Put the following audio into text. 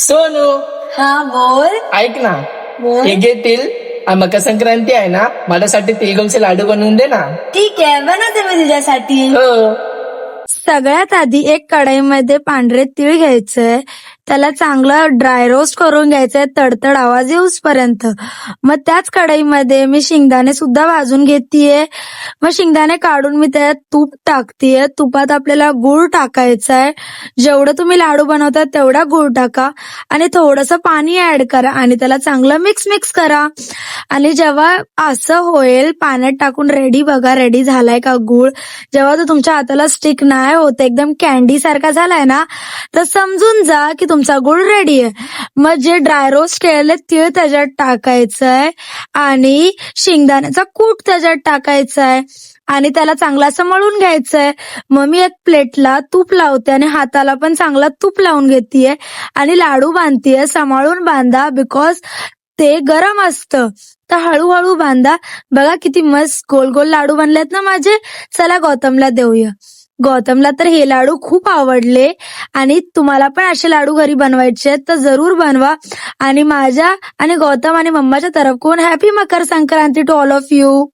सोनू, हा बोल. ऐक ना. बोल. हे घेतील मकर संक्रांती आहे ना, माझ्यासाठी तिळगुळचे लाडू बनवून दे ना. ठीक आहे, बनवते मी तुझ्यासाठी. हो. सगळ्यात आधी एक कढईमध्ये पांढरे तीळ घ्यायचंय, त्याला चांगलं ड्राय रोस्ट करून घ्यायचंय तडतड आवाज येऊसपर्यंत. मग त्याच कढईमध्ये मी शेंगदाणे सुद्धा भाजून घेतीये. मग शेंगदाणे काढून मी त्यात तूप टाकतीये. तुपात आपल्याला गूळ टाकायचा आहे. जेवढं तुम्ही लाडू बनवता तेवढा गूळ टाका आणि थोडंसं पाणी ऍड करा आणि त्याला चांगलं मिक्स करा. आणि जेव्हा असं होईल, पाण्यात टाकून रेडी झालाय का गूळ, जेव्हा तो तुमच्या हाताला स्टिक नाही होत, एकदम कॅन्डी सारखा झालाय ना, तर समजून जा की तुमचा गूळ रेडी आहे. मग जे ड्राय रोस्ट केलेले तीळ त्याच्यात टाकायचंय आणि शेंगदाण्याचा कूट त्याच्यात टाकायचाय आणि त्याला चांगलं असं मळून घ्यायचंय. मग मी एक प्लेटला तूप लावते आणि हाताला पण चांगला तूप लावून घेतीये आणि लाडू बांधतीये. सांभाळून बांधा, बिकॉज ते गरम असतं, तर हळूहळू बांधा. बघा किती मस्त गोल गोल लाडू बनलेत ना माझे. चला गौतमला देऊया. गौतमला तर हे लाडू खूप आवडले आणि तुम्हाला पण असे लाडू घरी बनवायचे आहेत तर जरूर बनवा. आणि माझ्या आणि गौतम आणि मम्माच्या तर्फून happy Makar Sankranti to all of you.